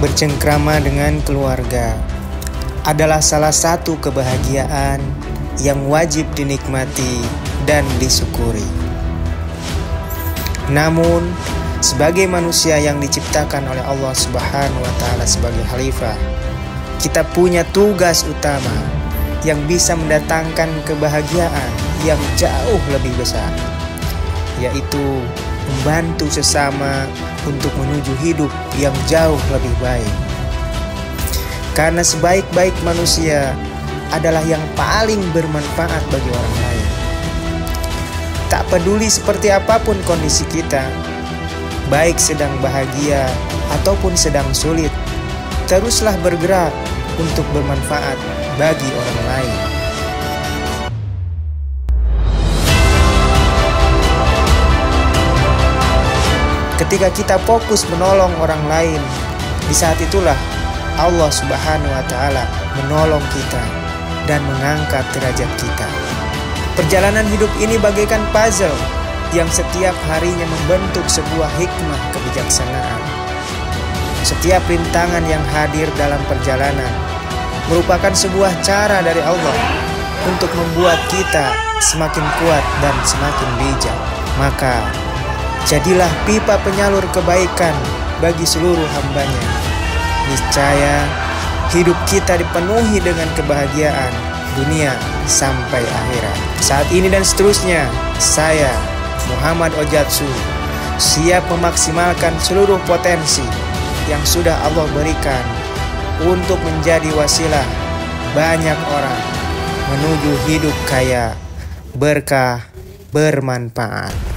Bercengkrama dengan keluarga adalah salah satu kebahagiaan yang wajib dinikmati dan disyukuri. Namun, sebagai manusia yang diciptakan oleh Allah Subhanahu wa Ta'ala sebagai khalifah, kita punya tugas utama yang bisa mendatangkan kebahagiaan yang jauh lebih besar, yaitu membantu sesama untuk menuju hidup yang jauh lebih baik. Karena sebaik-baik manusia adalah yang paling bermanfaat bagi orang lain. Tak peduli seperti apapun kondisi kita, baik sedang bahagia ataupun sedang sulit, teruslah bergerak untuk bermanfaat bagi orang lain. Ketika kita fokus menolong orang lain, di saat itulah Allah Subhanahu wa Ta'ala menolong kita dan mengangkat derajat kita. Perjalanan hidup ini bagaikan puzzle yang setiap harinya membentuk sebuah hikmah kebijaksanaan. Setiap rintangan yang hadir dalam perjalanan merupakan sebuah cara dari Allah untuk membuat kita semakin kuat dan semakin bijak. Maka jadilah pipa penyalur kebaikan bagi seluruh hambanya. Niscaya hidup kita dipenuhi dengan kebahagiaan dunia sampai akhirat. Saat ini dan seterusnya, saya Muhammad Ojatsu siap memaksimalkan seluruh potensi yang sudah Allah berikan untuk menjadi wasilah banyak orang menuju hidup kaya, berkah, bermanfaat.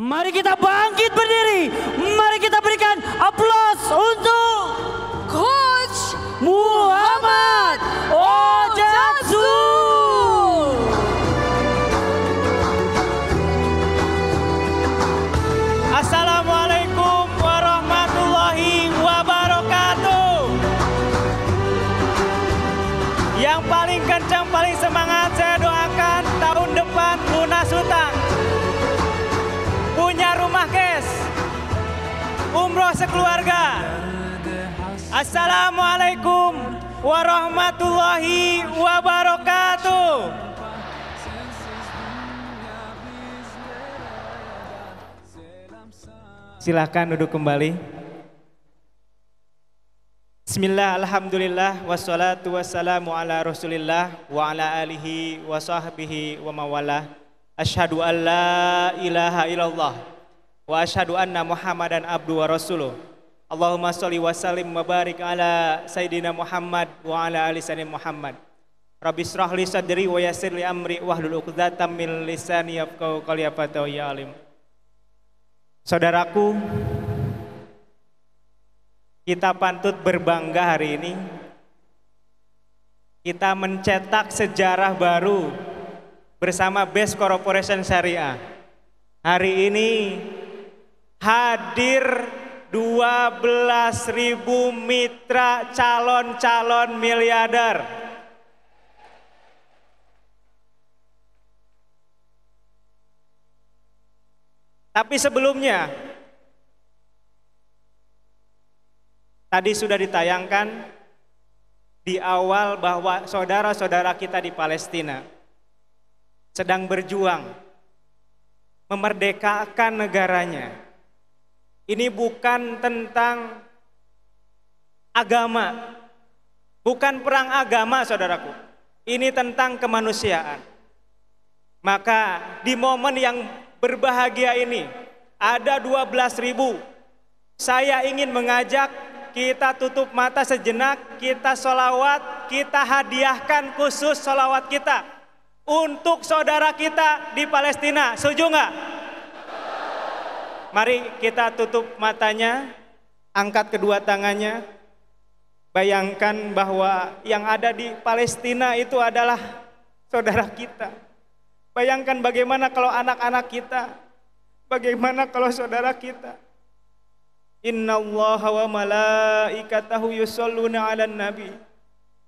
Mari kita bangkit berdiri. Mari kita berikan aplaus untuk Coach Muhammad Ojatsu. Assalamualaikum warahmatullahi wabarakatuh. Yang paling kencang, paling semangat saya doakan tahun depan lunas hutang, punya rumah cash, umroh sekeluarga. Assalamualaikum warahmatullahi wabarakatuh. Silahkan duduk kembali. Bismillah, alhamdulillah, wassalatu wassalamu ala rasulillah wa ala alihi wa sahbihi wa mawalah. Asyhadu an la ilaha illallah wa asyhadu anna Muhammadan abdu wa rasuluh. Allahumma sholli wa sallim wa barik ala Sayyidina Muhammad wa ala ali Sayyidina Muhammad. Rabbi shrah li sadri wa yassir li amri wahlul 'uqdatam min lisani yafqahu qawli ya alim. Saudaraku, kita pantut berbangga hari ini. Kita mencetak sejarah baru bersama Best Corporation Syariah. Hari ini hadir 12.000 mitra calon-calon miliarder. Tapi sebelumnya, tadi sudah ditayangkan di awal bahwa saudara-saudara kita di Palestina sedang berjuang memerdekakan negaranya. Ini bukan tentang agama, bukan perang agama, saudaraku. Ini tentang kemanusiaan. Maka di momen yang berbahagia ini, ada 12.000. Saya ingin mengajak kita tutup mata sejenak, kita sholawat, kita hadiahkan khusus sholawat kita untuk saudara kita di Palestina. Setuju nggak? Mari kita tutup matanya, angkat kedua tangannya. Bayangkan bahwa yang ada di Palestina itu adalah saudara kita. Bayangkan bagaimana kalau anak-anak kita, bagaimana kalau saudara kita. Innallaha wa malaikatahu yusholluna 'alan nabi.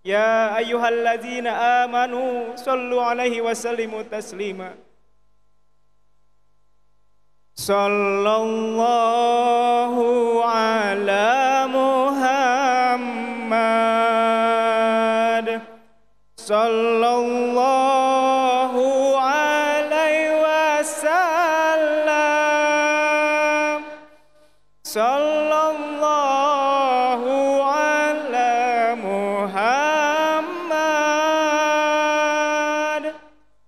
Ya ayyuhalladzina amanu shollu 'alaihi wa sallimu taslima. Sallallahu ala Muhammad. Sallallahu alaihi wasallam. Sallallahu ala Muhammad.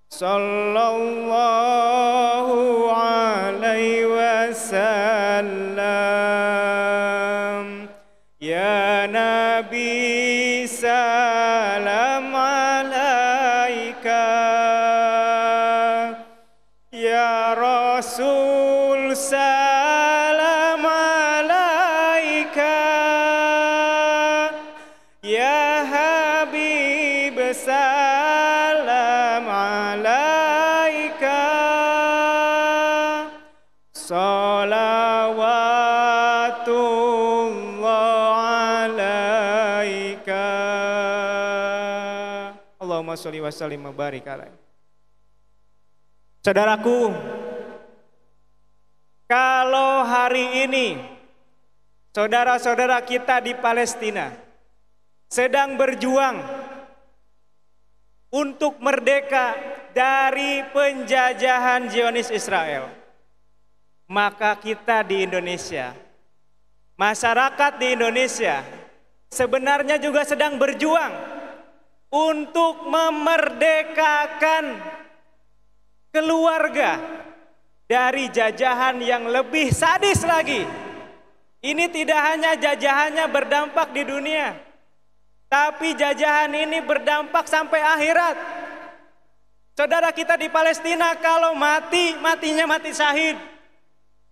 Sallallahu alaihi wasallam. Ya Nabi salam alaika. Ya Rasul salam alaika. Ya Habib salam alaika. Salawatullah alaika. Allahumma sholli wa sallim wa barik alaihi. Saudaraku, kalau hari ini saudara-saudara kita di Palestina sedang berjuang untuk merdeka dari penjajahan Zionis Israel, maka kita di Indonesia, masyarakat di Indonesia sebenarnya juga sedang berjuang untuk memerdekakan keluarga dari jajahan yang lebih sadis lagi. Ini tidak hanya jajahannya berdampak di dunia, tapi jajahan ini berdampak sampai akhirat. Saudara kita di Palestina kalau mati, matinya mati syahid.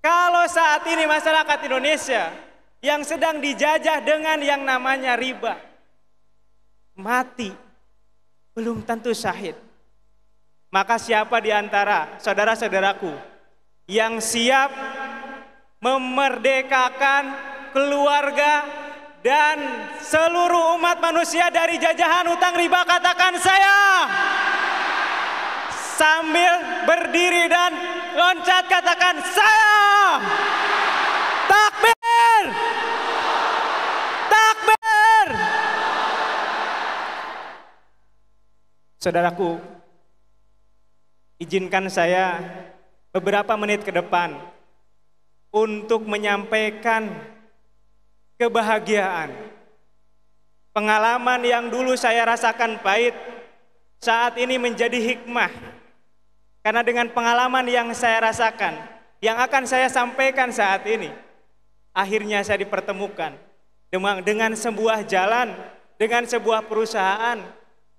Kalau saat ini masyarakat Indonesia yang sedang dijajah dengan yang namanya riba, mati belum tentu syahid. Maka siapa di antara saudara-saudaraku yang siap memerdekakan keluarga dan seluruh umat manusia dari jajahan hutang riba, katakan saya. Sambil berdiri dan loncat katakan saya. Takbir. Takbir. Saudaraku, izinkan saya beberapa menit ke depan untuk menyampaikan kebahagiaan. Pengalaman yang dulu saya rasakan pahit, saat ini menjadi hikmah. Karena dengan pengalaman yang saya rasakan, yang akan saya sampaikan saat ini, akhirnya saya dipertemukan dengan sebuah jalan, dengan sebuah perusahaan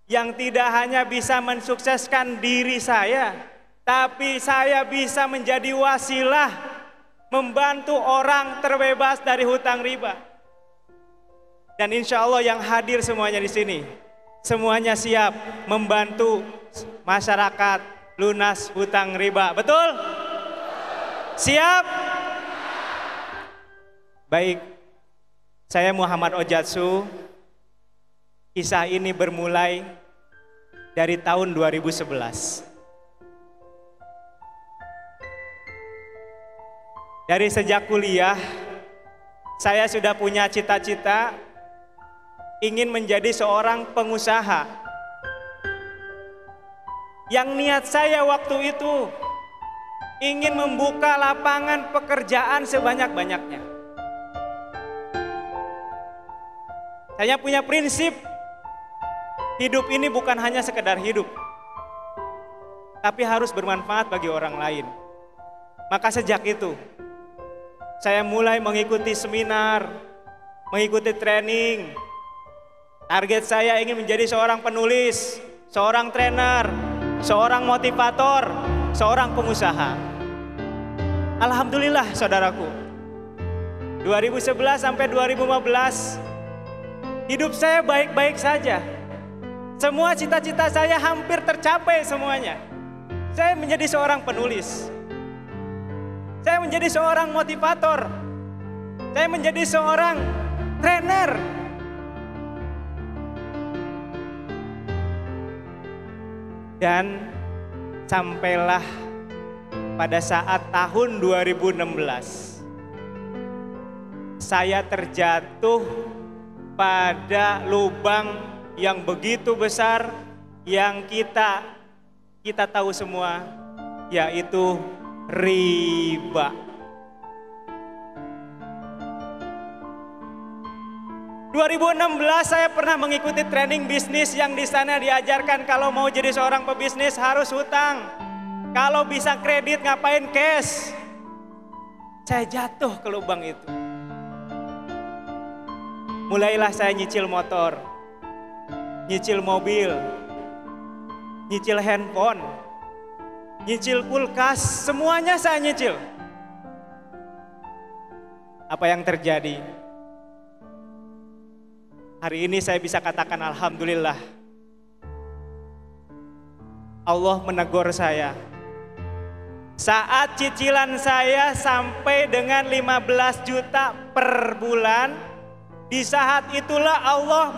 yang tidak hanya bisa mensukseskan diri saya, tapi saya bisa menjadi wasilah membantu orang terbebas dari hutang riba. Dan insya Allah yang hadir semuanya di sini, semuanya siap membantu masyarakat lunas hutang riba. Betul? Siap? Baik, saya Muhammad Ojatsu. Kisah ini bermulai dari tahun 2011. Dari sejak kuliah, saya sudah punya cita-cita ingin menjadi seorang pengusaha. Yang niat saya waktu itu ingin membuka lapangan pekerjaan sebanyak-banyaknya. Saya punya prinsip, hidup ini bukan hanya sekedar hidup, tapi harus bermanfaat bagi orang lain. Maka sejak itu, saya mulai mengikuti seminar, mengikuti training. Target saya ingin menjadi seorang penulis, seorang trainer, seorang motivator, seorang pengusaha. Alhamdulillah saudaraku, 2011 sampai 2015 hidup saya baik-baik saja. Semua cita-cita saya hampir tercapai semuanya. Saya menjadi seorang penulis. Saya menjadi seorang motivator. Saya menjadi seorang trainer. Dan sampailah pada saat tahun 2016. Saya terjatuh pada lubang yang begitu besar yang kita tahu semua, yaitu riba. 2016 saya pernah mengikuti training bisnis yang di sana diajarkan kalau mau jadi seorang pebisnis harus hutang. Kalau bisa kredit ngapain cash. Saya jatuh ke lubang itu. Mulailah saya nyicil motor, nyicil mobil, nyicil handphone, nyicil kulkas, semuanya saya nyicil. Apa yang terjadi? Hari ini saya bisa katakan alhamdulillah. Allah menegur saya. Saat cicilan saya sampai dengan 15 juta per bulan, di saat itulah Allah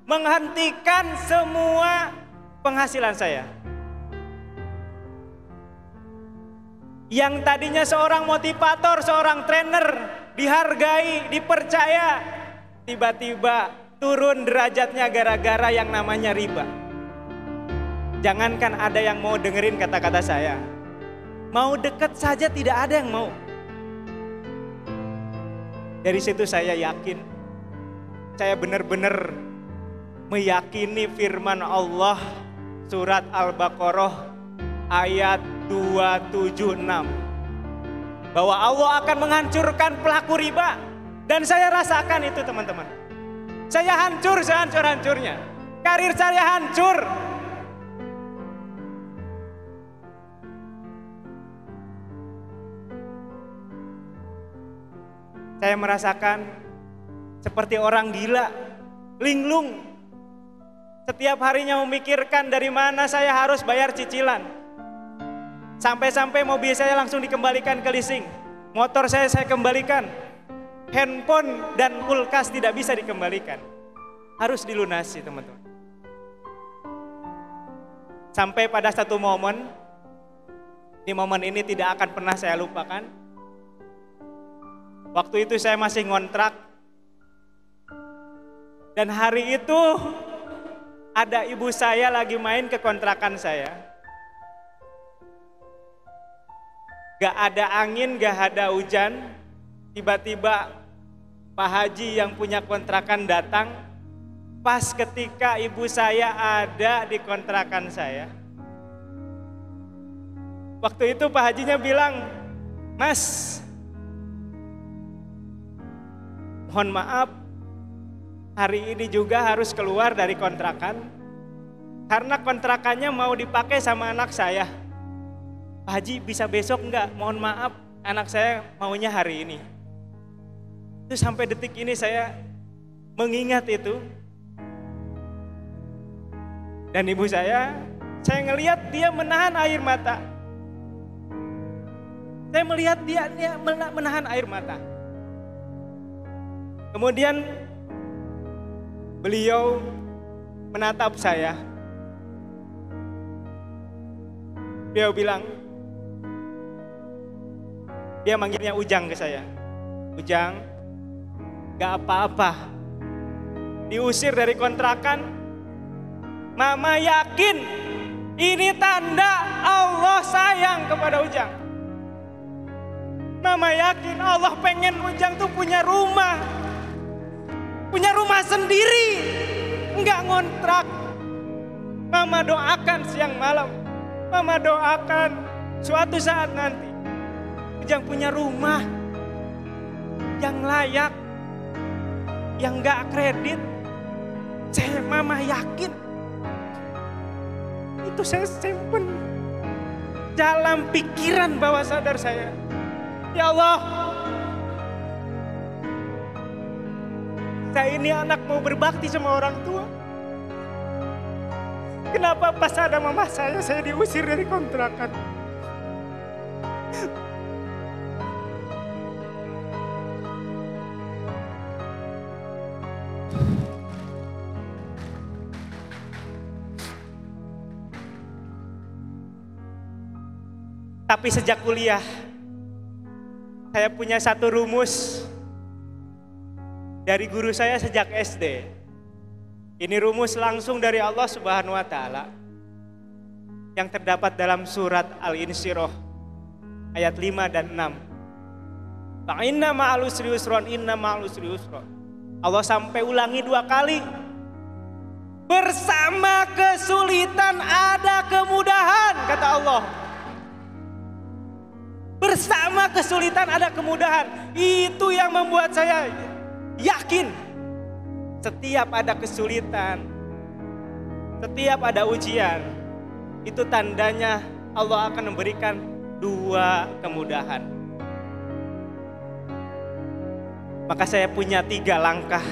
menghentikan semua penghasilan saya. Yang tadinya seorang motivator, seorang trainer, dihargai, dipercaya, tiba-tiba turun derajatnya gara-gara yang namanya riba. Jangankan ada yang mau dengerin kata-kata saya, mau deket saja tidak ada yang mau. Dari situ saya yakin, saya benar-benar meyakini firman Allah surat Al-Baqarah ayat 276 bahwa Allah akan menghancurkan pelaku riba. Dan saya rasakan itu teman-teman. Saya hancur sehancur-hancurnya. Karir saya hancur. Saya merasakan seperti orang gila, linglung. Setiap harinya memikirkan dari mana saya harus bayar cicilan. Sampai-sampai mobil saya langsung dikembalikan ke leasing. Motor saya kembalikan. Handphone dan kulkas tidak bisa dikembalikan. Harus dilunasi teman-teman. Sampai pada satu momen, di momen ini tidak akan pernah saya lupakan. Waktu itu saya masih ngontrak. Dan hari itu ada ibu saya lagi main ke kontrakan saya. Gak ada angin, gak ada hujan. Tiba-tiba Pak Haji yang punya kontrakan datang. Pas ketika ibu saya ada di kontrakan saya. Waktu itu Pak Hajinya bilang, "Mas, mohon maaf, hari ini juga harus keluar dari kontrakan. Karena kontrakannya mau dipakai sama anak saya. Pak Haji bisa besok enggak? Mohon maaf, anak saya maunya hari ini." Itu sampai detik ini saya mengingat itu. Dan ibu saya ngelihat dia menahan air mata. Saya melihat dia menahan air mata. Kemudian beliau menatap saya. Beliau bilang, dia manggilnya Ujang ke saya. "Ujang, gak apa-apa, diusir dari kontrakan. Mama yakin ini tanda Allah sayang kepada Ujang. Mama yakin Allah pengen Ujang tuh punya rumah sendiri, nggak ngontrak. Mama doakan siang malam, Mama doakan suatu saat nanti Ujang punya rumah yang layak, yang nggak kredit. Mama yakin." Itu saya simpen dalam pikiran bawah sadar saya. Ya Allah, saya ini anak mau berbakti sama orang tua. Kenapa pas ada mama saya diusir dari kontrakan? Tapi sejak kuliah, saya punya satu rumus dari guru saya sejak SD. Ini rumus langsung dari Allah Subhanahu wa Ta'ala yang terdapat dalam surat Al-Insyirah ayat 5 dan 6. Inna ma'al usri yusron, inna ma'al usri yusron. Allah sampai ulangi 2 kali. Bersama kesulitan ada kemudahan, kata Allah. Bersama kesulitan ada kemudahan. Itu yang membuat saya yakin. Setiap ada kesulitan, setiap ada ujian, itu tandanya Allah akan memberikan 2 kemudahan. Maka saya punya 3 langkah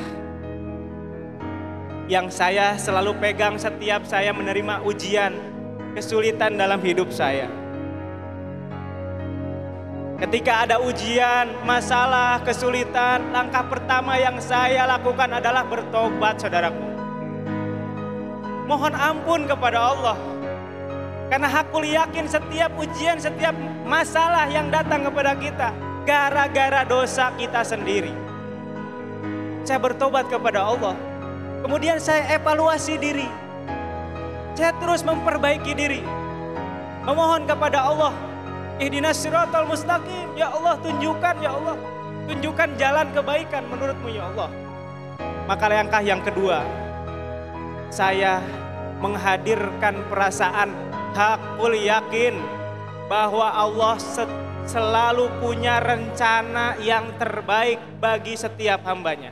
yang saya selalu pegang setiap saya menerima ujian, kesulitan dalam hidup saya. Ketika ada ujian, masalah, kesulitan, langkah pertama yang saya lakukan adalah bertobat, saudaraku. Mohon ampun kepada Allah. Karena aku yakin setiap ujian, setiap masalah yang datang kepada kita, gara-gara dosa kita sendiri. Saya bertobat kepada Allah. Kemudian saya evaluasi diri. Saya terus memperbaiki diri. Memohon kepada Allah. Ihdinas siratal mustaqim, ya Allah tunjukkan, ya Allah tunjukkan jalan kebaikan menurut-Mu, ya Allah. Maka langkah yang kedua, saya menghadirkan perasaan hakul yakin bahwa Allah selalu punya rencana yang terbaik bagi setiap hambanya.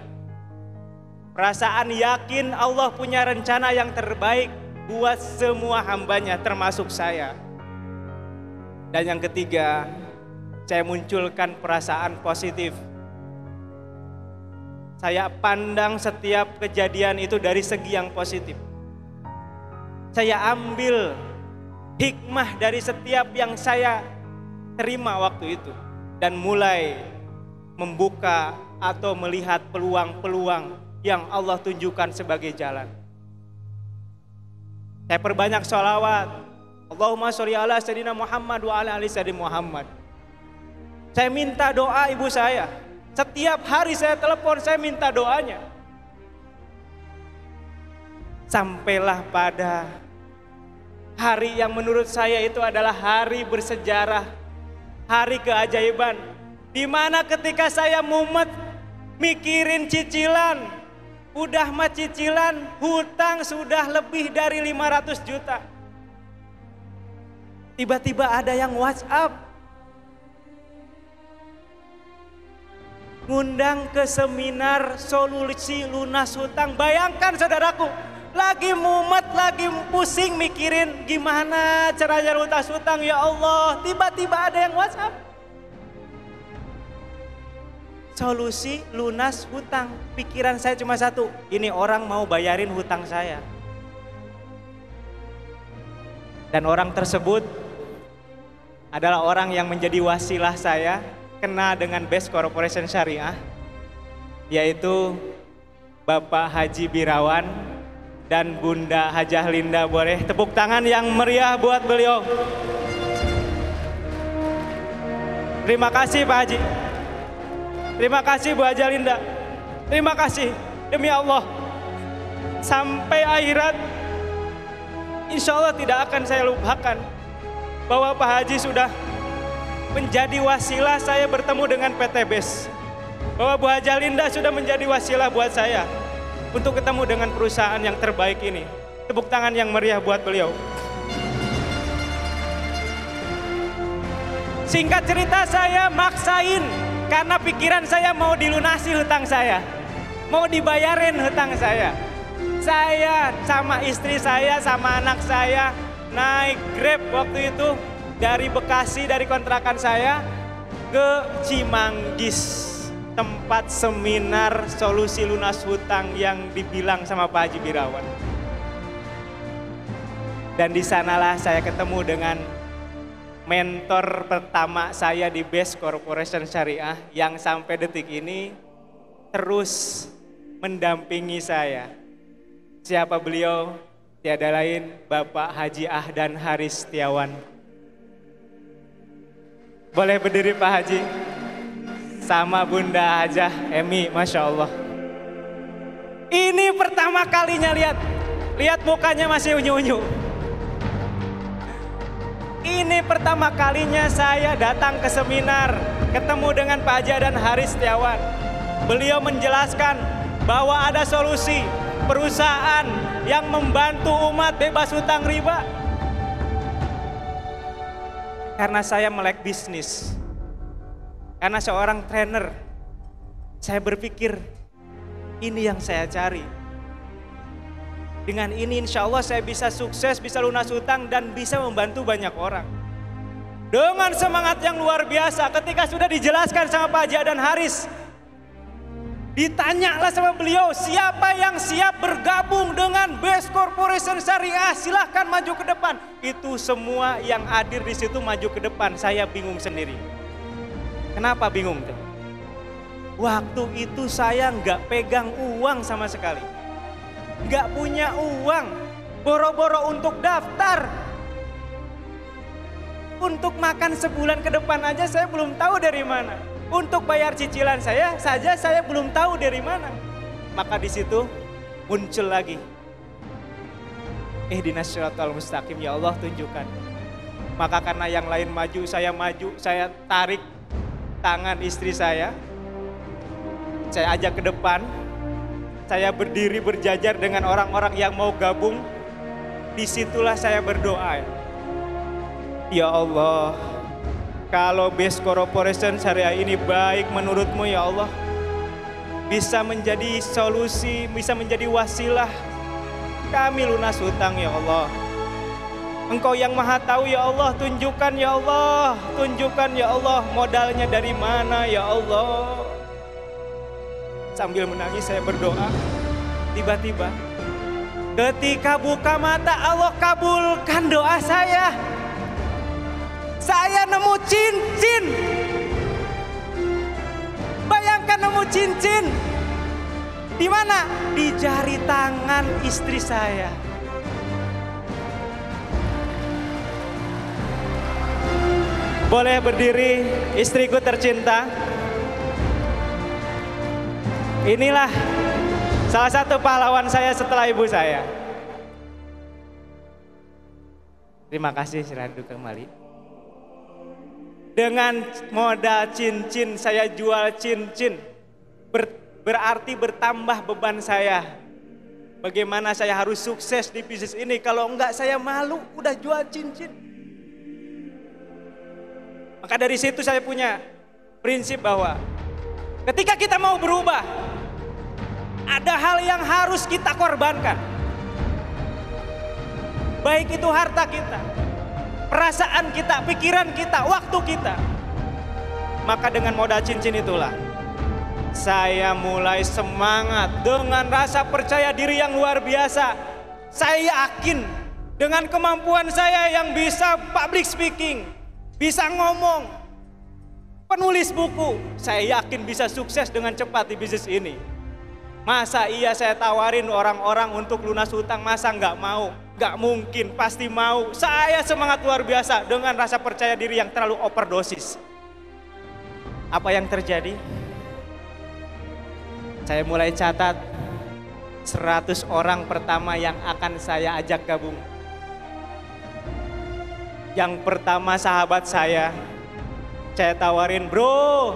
Perasaan yakin Allah punya rencana yang terbaik buat semua hambanya termasuk saya. Dan yang ketiga, saya munculkan perasaan positif. Saya pandang setiap kejadian itu dari segi yang positif. Saya ambil hikmah dari setiap yang saya terima waktu itu. Dan mulai membuka atau melihat peluang-peluang yang Allah tunjukkan sebagai jalan. Saya perbanyak sholawat. Allahumma sholli ala sayyidina Muhammad wa ala ali sayyidina Muhammad. Saya minta doa ibu saya. Setiap hari saya telepon, saya minta doanya. Sampailah pada hari yang menurut saya itu adalah hari bersejarah, hari keajaiban. Di mana ketika saya mumet mikirin cicilan, udah mah cicilan, hutang sudah lebih dari 500 juta. Tiba-tiba ada yang WhatsApp, ngundang ke seminar solusi lunas hutang. Bayangkan saudaraku, lagi mumet, lagi pusing mikirin gimana caranya lunas hutang, ya Allah. Tiba-tiba ada yang WhatsApp, solusi lunas hutang. Pikiran saya cuma satu, ini orang mau bayarin hutang saya. Dan orang tersebut adalah orang yang menjadi wasilah saya kena dengan Best Corporation Syariah, yaitu Bapak Haji Birawan dan Bunda Hajah Linda. Boleh tepuk tangan yang meriah buat beliau. Terima kasih Pak Haji. Terima kasih Bu Hajah Linda. Terima kasih, demi Allah. Sampai akhirat, insya Allah tidak akan saya lupakan bahwa Pak Haji sudah menjadi wasilah saya bertemu dengan PT BES. Bahwa Bu Hajah Linda sudah menjadi wasilah buat saya untuk ketemu dengan perusahaan yang terbaik ini. Tepuk tangan yang meriah buat beliau. Singkat cerita, saya maksain karena pikiran saya mau dilunasi hutang saya, mau dibayarin hutang saya. Saya sama istri saya, sama anak saya naik Grab waktu itu dari Bekasi, dari kontrakan saya ke Cimanggis, tempat seminar solusi lunas hutang yang dibilang sama Pak Haji Birawan. Dan di sanalah saya ketemu dengan mentor pertama saya di Best Corporation Syariah yang sampai detik ini terus mendampingi saya. Siapa beliau? Tiada lain Bapak Haji Ahdan Haris Setiawan. Boleh berdiri Pak Haji? Sama Bunda Hajah Emi, Masya Allah. Ini pertama kalinya lihat mukanya masih unyu-unyu. Ini pertama kalinya saya datang ke seminar, ketemu dengan Pak Haji Ahdan Haris Setiawan. Beliau menjelaskan bahwa ada solusi perusahaan yang membantu umat bebas hutang riba. Karena saya melek bisnis, karena seorang trainer, saya berpikir ini yang saya cari. Dengan ini insya Allah saya bisa sukses, bisa lunas hutang dan bisa membantu banyak orang. Dengan semangat yang luar biasa ketika sudah dijelaskan sama Pak Haji Ahdan Haris. Ditanyalah sama beliau, siapa yang siap bergabung dengan Best Corporation Syariah, silahkan maju ke depan. Itu semua yang hadir di situ maju ke depan, saya bingung sendiri. Kenapa bingung? Waktu itu saya nggak pegang uang sama sekali. Nggak punya uang, boro-boro untuk daftar. Untuk makan sebulan ke depan aja saya belum tahu dari mana. Untuk bayar cicilan saya saja saya belum tahu dari mana. Maka di situ muncul lagi. Ihdinas syiratal mustaqim, ya Allah tunjukkan. Maka karena yang lain maju, saya tarik tangan istri saya ajak ke depan. Saya berdiri berjajar dengan orang-orang yang mau gabung. Disitulah saya berdoa. Ya Allah, kalau Best Corporation Syariah ini baik menurut-Mu ya Allah, bisa menjadi solusi, bisa menjadi wasilah kami lunas hutang ya Allah. Engkau yang maha tahu ya Allah, tunjukkan ya Allah, tunjukkan ya Allah modalnya dari mana ya Allah. Sambil menangis saya berdoa, tiba-tiba ketika buka mata Allah kabulkan doa saya. Saya nemu cincin. Bayangkan nemu cincin. Di mana? Di jari tangan istri saya. Boleh berdiri, istriku tercinta. Inilah salah satu pahlawan saya setelah ibu saya. Terima kasih, Sirandu kembali. Dengan modal cincin, saya jual cincin. Berarti bertambah beban saya. Bagaimana saya harus sukses di bisnis ini? Kalau enggak saya malu, udah jual cincin. Maka dari situ saya punya prinsip bahwa ketika kita mau berubah, ada hal yang harus kita korbankan. Baik itu harta kita, perasaan kita, pikiran kita, waktu kita. Maka dengan modal cincin itulah saya mulai semangat dengan rasa percaya diri yang luar biasa. Saya yakin dengan kemampuan saya yang bisa public speaking, bisa ngomong, penulis buku, saya yakin bisa sukses dengan cepat di bisnis ini. Masa iya saya tawarin orang-orang untuk lunas hutang, masa nggak mau? Nggak mungkin, pasti mau. Saya semangat luar biasa dengan rasa percaya diri yang terlalu overdosis. Apa yang terjadi? Saya mulai catat 100 orang pertama yang akan saya ajak gabung. Yang pertama sahabat saya tawarin, bro,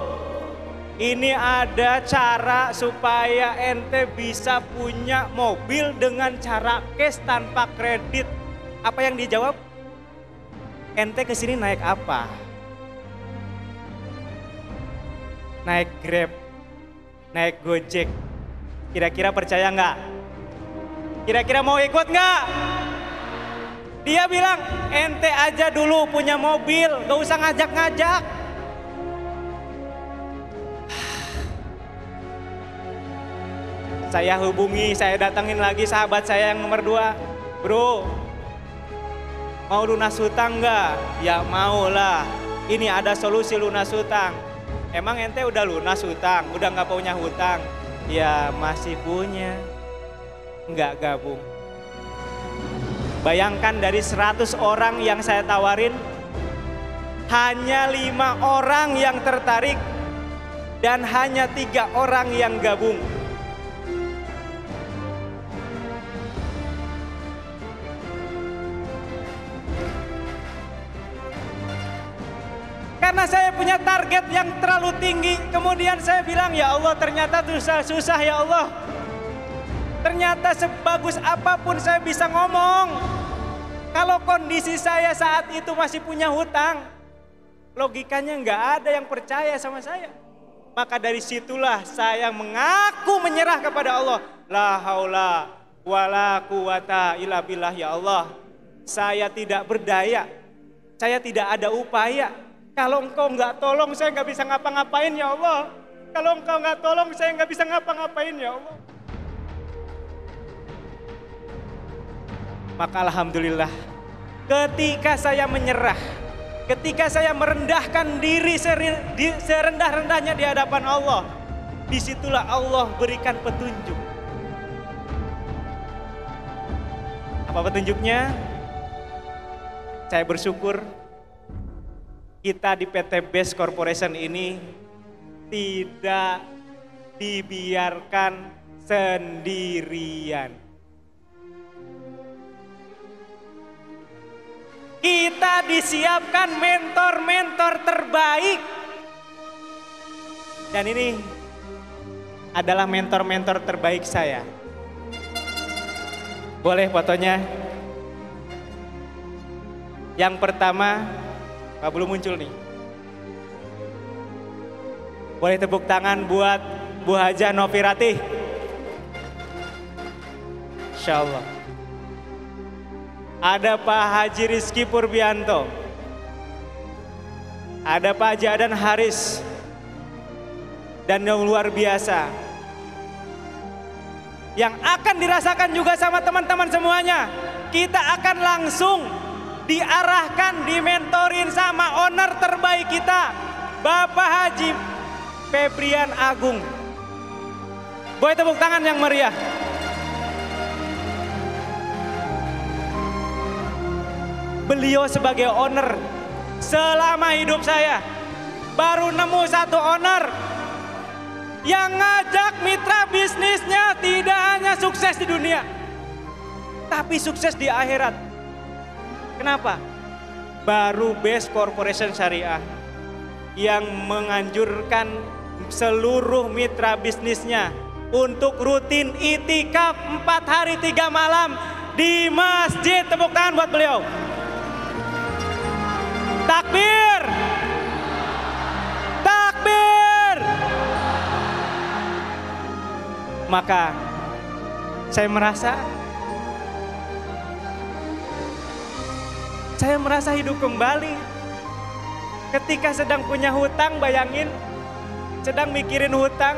ini ada cara supaya ente bisa punya mobil dengan cara cash tanpa kredit. Apa yang dijawab? Ente kesini naik apa? Naik Grab, naik Gojek. Kira-kira percaya nggak? Kira-kira mau ikut nggak? Dia bilang, ente aja dulu punya mobil, gak usah ngajak-ngajak. Saya hubungi, saya datengin lagi sahabat saya yang nomor 2. Bro, Mau lunas hutang nggak? Ya mau lah. Ini ada solusi lunas hutang. Emang ente udah lunas hutang? Udah nggak punya hutang? Ya masih punya. Nggak gabung. Bayangkan dari 100 orang yang saya tawarin, hanya 5 orang yang tertarik dan hanya 3 orang yang gabung. Karena saya punya target yang terlalu tinggi, kemudian saya bilang, ya Allah ternyata susah ya Allah. Ternyata sebagus apapun saya bisa ngomong, kalau kondisi saya saat itu masih punya hutang, logikanya nggak ada yang percaya sama saya. Maka dari situlah saya mengaku menyerah kepada Allah. La haula wala quwata illa billah, ya Allah. Saya tidak berdaya, saya tidak ada upaya. Kalau engkau nggak tolong, saya nggak bisa ngapa-ngapain ya Allah. Kalau engkau nggak tolong, saya nggak bisa ngapa-ngapain ya Allah. Maka alhamdulillah, ketika saya menyerah, ketika saya merendahkan diri serendah-rendahnya di hadapan Allah, disitulah Allah berikan petunjuk. Apa petunjuknya? Saya bersyukur kita di PT Best Corporation ini tidak dibiarkan sendirian. Kita disiapkan mentor-mentor terbaik. Dan ini adalah mentor-mentor terbaik saya. Boleh fotonya? Yang pertama, belum muncul nih. Boleh tepuk tangan buat Bu Hajah Novi Ratih. Insya Allah. Ada Pak Haji Rizky Purbianto. Ada Pak Haji Adan Haris. Dan yang luar biasa, yang akan dirasakan juga sama teman-teman semuanya, kita akan langsung diarahkan, dimentorin sama owner terbaik kita, Bapak Haji Febrian Agung. Boleh tepuk tangan yang meriah. Beliau sebagai owner, selama hidup saya baru nemu satu owner yang ngajak mitra bisnisnya tidak hanya sukses di dunia, tapi sukses di akhirat. Kenapa? Baru Best Corporation Syariah yang menganjurkan seluruh mitra bisnisnya untuk rutin itikaf 4 hari 3 malam di masjid. Tepuk tangan buat beliau. Takbir! Takbir! Maka saya merasa hidup kembali. Ketika sedang punya hutang, bayangin, sedang mikirin hutang,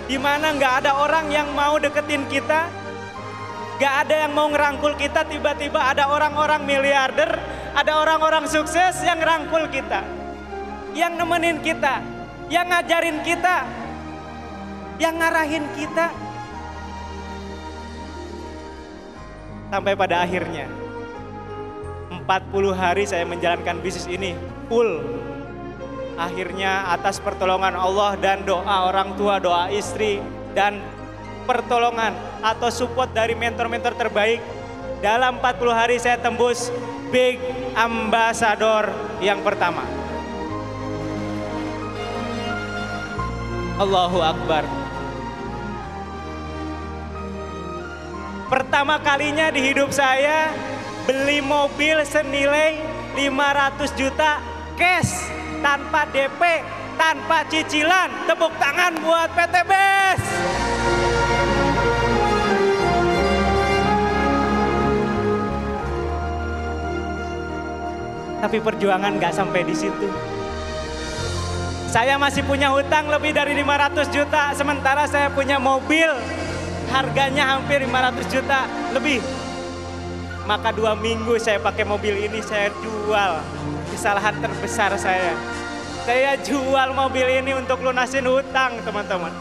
dimana nggak ada orang yang mau deketin kita, nggak ada yang mau ngerangkul kita. Tiba-tiba ada orang-orang miliarder, ada orang-orang sukses yang ngerangkul kita, yang nemenin kita, yang ngajarin kita, yang ngarahin kita. Sampai pada akhirnya 40 hari saya menjalankan bisnis ini full. Akhirnya atas pertolongan Allah dan doa orang tua, doa istri, dan pertolongan atau support dari mentor-mentor terbaik, dalam 40 hari saya tembus Big Ambassador yang pertama. Allahu Akbar. Pertama kalinya di hidup saya beli mobil senilai 500 juta cash, tanpa DP, tanpa cicilan. Tepuk tangan buat PT Best. Tapi perjuangan gak sampai di situ. Saya masih punya hutang lebih dari 500 juta, sementara saya punya mobil harganya hampir 500 juta lebih. Maka 2 minggu saya pakai mobil ini, saya jual. Kesalahan terbesar saya. Saya jual mobil ini untuk lunasin hutang, teman-teman.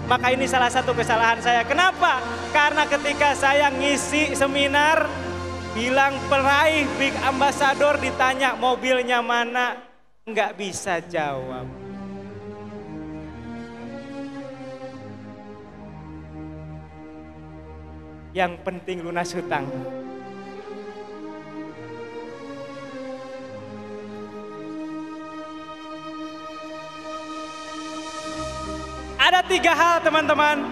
Maka ini salah satu kesalahan saya. Kenapa? Karena ketika saya ngisi seminar, bilang peraih Big Ambassador, ditanya mobilnya mana, nggak bisa jawab. Yang penting lunas hutang. Ada 3 hal, teman-teman,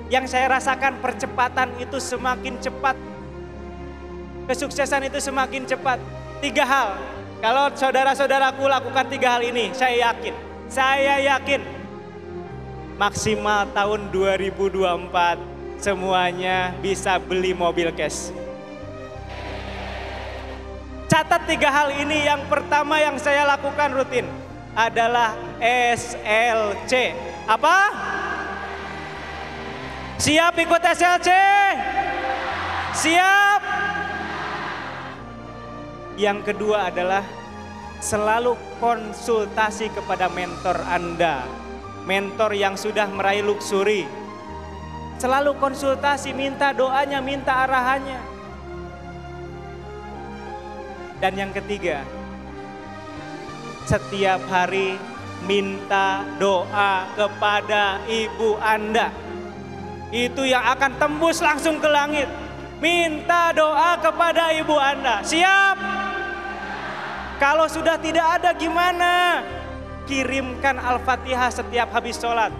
yang saya rasakan percepatan itu semakin cepat. Kesuksesan itu semakin cepat. 3 hal. Kalau saudara-saudaraku lakukan 3 hal ini, saya yakin maksimal tahun 2024 semuanya bisa beli mobil cash. Catat 3 hal ini. Yang pertama yang saya lakukan rutin adalah SLC. Apa? Siap ikut SLC? Siap. Yang kedua adalah selalu konsultasi kepada mentor Anda. Mentor yang sudah meraih luksuri. Selalu konsultasi, minta doanya, minta arahannya. Dan yang ketiga, setiap hari minta doa kepada ibu Anda. Itu yang akan tembus langsung ke langit. Minta doa kepada ibu Anda. Siap? Kalau sudah tidak ada gimana? Kirimkan Al-Fatihah setiap habis sholat.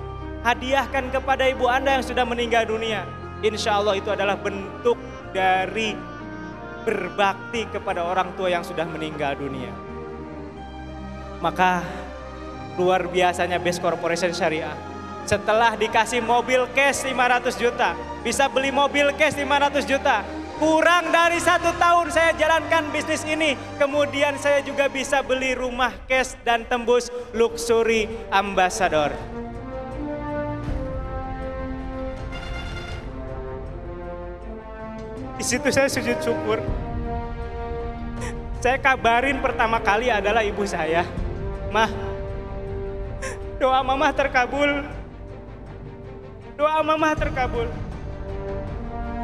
Hadiahkan kepada ibu Anda yang sudah meninggal dunia. Insya Allah itu adalah bentuk dari berbakti kepada orang tua yang sudah meninggal dunia. Maka luar biasanya Best Corporation Syariah. Setelah dikasih mobil cash 500 juta. Bisa beli mobil cash 500 juta. Kurang dari 1 tahun saya jalankan bisnis ini. Kemudian saya juga bisa beli rumah cash dan tembus luxury ambassador. Di situ saya sujud syukur. Saya kabarin pertama kali adalah ibu saya. Mah, doa mama terkabul. Doa mama terkabul.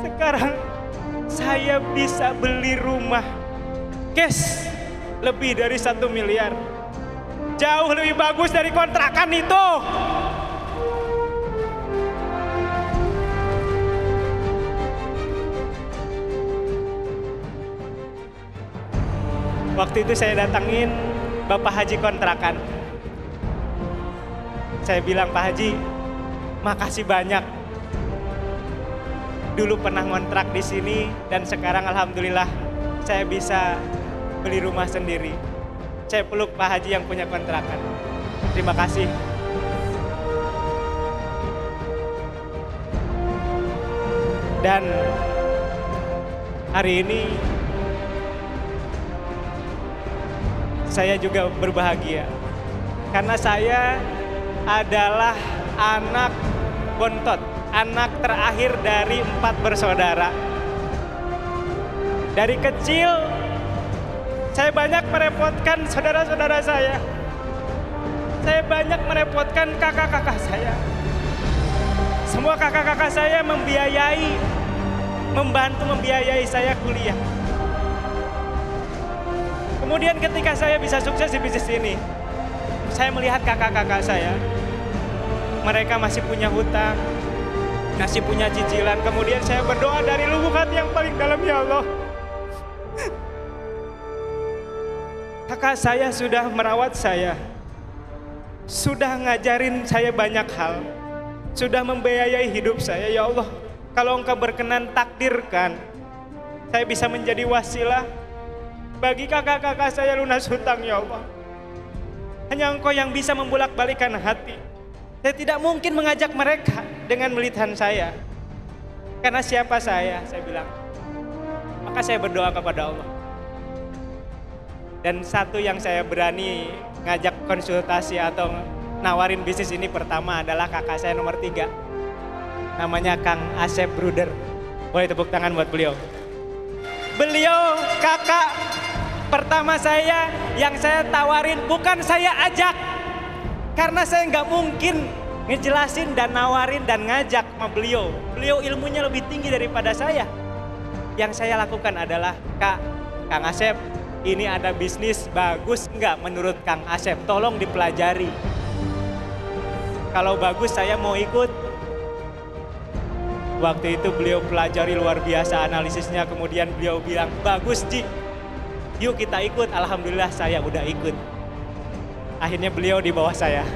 Sekarang saya bisa beli rumah cash lebih dari 1 miliar. Jauh lebih bagus dari kontrakan itu. Waktu itu saya datangin Bapak Haji kontrakan. Saya bilang, Pak Haji, makasih banyak. Dulu pernah ngontrak di sini dan sekarang alhamdulillah saya bisa beli rumah sendiri. Saya peluk Pak Haji yang punya kontrakan. Terima kasih. Dan hari ini saya juga berbahagia karena saya adalah anak bontot, anak terakhir dari 4 bersaudara. Dari kecil saya banyak merepotkan saudara-saudara saya. Saya banyak merepotkan kakak-kakak saya. Semua kakak-kakak saya membantu membiayai saya kuliah. Kemudian ketika saya bisa sukses di bisnis ini, saya melihat kakak-kakak saya, mereka masih punya hutang, masih punya cicilan. Kemudian saya berdoa dari lubuk hati yang paling dalam, ya Allah, kakak saya sudah merawat saya, sudah ngajarin saya banyak hal, sudah membiayai hidup saya. Ya Allah, kalau Engkau berkenan takdirkan saya bisa menjadi wasilah bagi kakak-kakak saya lunas hutang, ya Allah. Hanya Engkau yang bisa membolak-balikan hati. Saya tidak mungkin mengajak mereka dengan melihat saya. Karena siapa saya bilang. Maka saya berdoa kepada Allah. Dan satu yang saya berani ngajak konsultasi atau nawarin bisnis ini pertama adalah kakak saya nomor 3. Namanya Kang Asep Bruder. Boleh tepuk tangan buat beliau. Beliau kakak pertama saya yang saya tawarin, bukan saya ajak. Karena saya nggak mungkin ngejelasin dan nawarin dan ngajak sama beliau. Beliau ilmunya lebih tinggi daripada saya. Yang saya lakukan adalah, Kang Asep, ini ada bisnis bagus nggak menurut Kang Asep? Tolong dipelajari. Kalau bagus saya mau ikut. Waktu itu beliau pelajari luar biasa analisisnya, kemudian beliau bilang, bagus Ji, yuk kita ikut. Alhamdulillah saya udah ikut. Akhirnya beliau di bawah saya.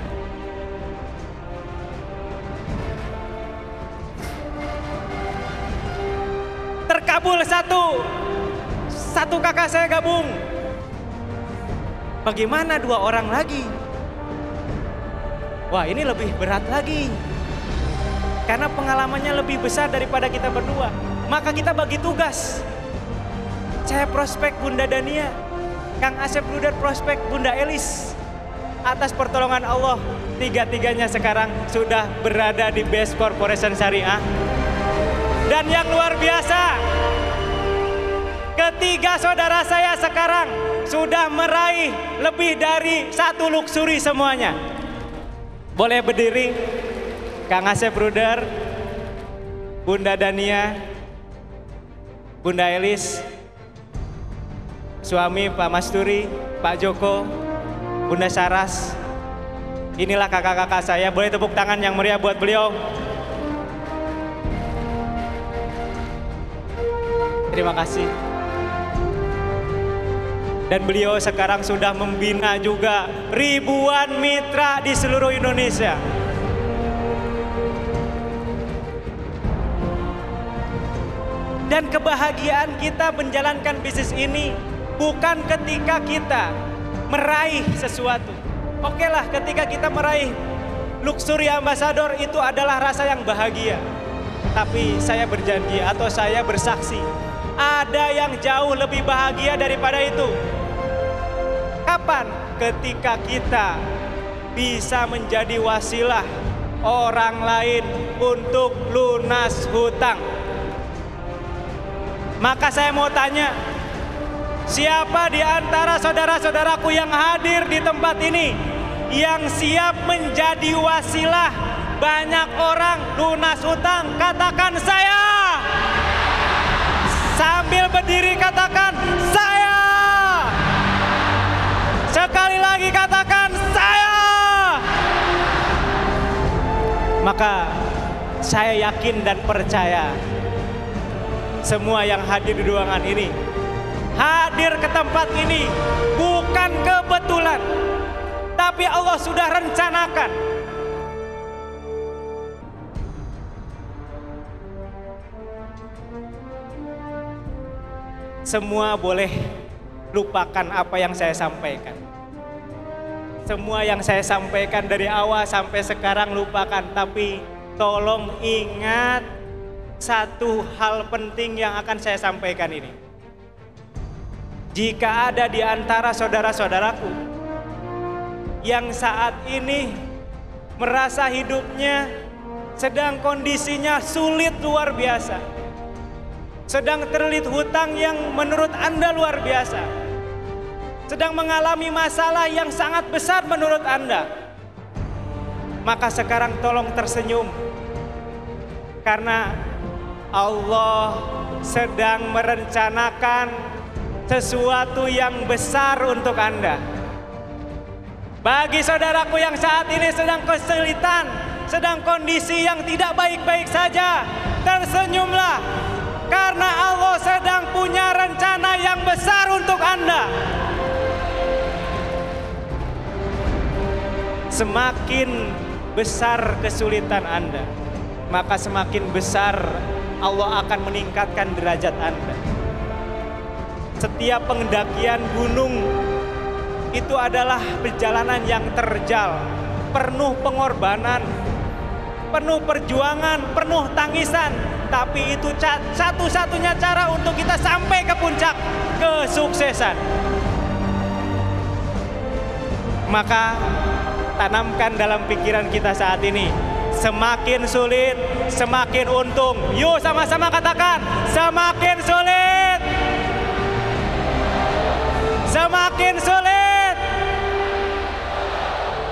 Terkabul satu kakak saya gabung. Bagaimana 2 orang lagi? Wah, ini lebih berat lagi. Karena pengalamannya lebih besar daripada kita berdua. Maka kita bagi tugas. Saya prospek Bunda Dania, Kang Asep Bruder prospek Bunda Elis. Atas pertolongan Allah, 3-tiganya sekarang sudah berada di Best Corporation Syariah. Dan yang luar biasa, ketiga saudara saya sekarang sudah meraih lebih dari 1 luxury semuanya. Boleh berdiri, Kang Asep Bruder, Bunda Dania, Bunda Elis, suami Pak Masturi, Pak Joko, Bunda Saras. Inilah kakak-kakak saya. Boleh tepuk tangan yang meriah buat beliau. Terima kasih. Dan beliau sekarang sudah membina juga ribuan mitra di seluruh Indonesia. Dan kebahagiaan kita menjalankan bisnis ini bukan ketika kita meraih sesuatu. Oke lah, ketika kita meraih luxury ambassador itu adalah rasa yang bahagia. Tapi saya berjanji atau saya bersaksi, ada yang jauh lebih bahagia daripada itu. Kapan? Ketika kita bisa menjadi wasilah orang lain untuk lunas hutang. Maka saya mau tanya, siapa di antara saudara-saudaraku yang hadir di tempat ini yang siap menjadi wasilah banyak orang lunas hutang? Katakan saya. Sambil berdiri katakan saya. Sekali lagi katakan saya. Maka saya yakin dan percaya semua yang hadir di ruangan ini, hadir ke tempat ini bukan kebetulan, tapi Allah sudah rencanakan. Semua boleh lupakan apa yang saya sampaikan. Semua yang saya sampaikan dari awal sampai sekarang lupakan, tapi tolong ingat satu hal penting yang akan saya sampaikan ini. Jika ada di antara saudara-saudaraku yang saat ini merasa hidupnya sedang kondisinya sulit luar biasa, sedang terlilit hutang yang menurut Anda luar biasa, sedang mengalami masalah yang sangat besar menurut Anda, maka sekarang tolong tersenyum. Karena Allah sedang merencanakan sesuatu yang besar untuk Anda. Bagi saudaraku yang saat ini sedang kesulitan, sedang kondisi yang tidak baik-baik saja, tersenyumlah. Karena Allah sedang punya rencana yang besar untuk Anda. Semakin besar kesulitan Anda, maka semakin besar Allah akan meningkatkan derajat Anda. Setiap pendakian gunung itu adalah perjalanan yang terjal, penuh pengorbanan, penuh perjuangan, penuh tangisan. Tapi itu satu-satunya cara untuk kita sampai ke puncak kesuksesan. Maka tanamkan dalam pikiran kita saat ini, semakin sulit, semakin untung. Yuk sama-sama katakan, semakin sulit, semakin sulit,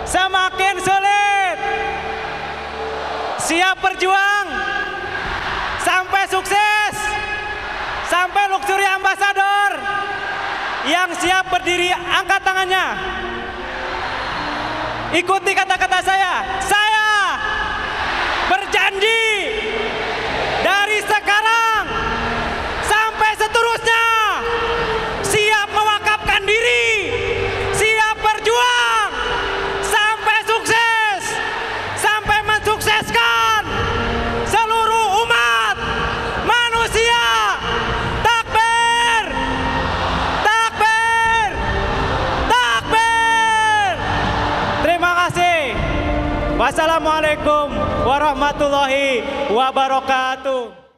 semakin sulit. Siap berjuang sampai sukses, sampai luxury ambassador. Yang siap berdiri angkat tangannya. Ikuti kata-kata saya. Saya berjanji dari sekarang sampai seterusnya siap mewakafkan diri, siap berjuang sampai sukses, sampai mensukseskan seluruh umat manusia. Takbir, takbir, takbir. Terima kasih. Wassalamualaikum warahmatullahi wabarakatuh.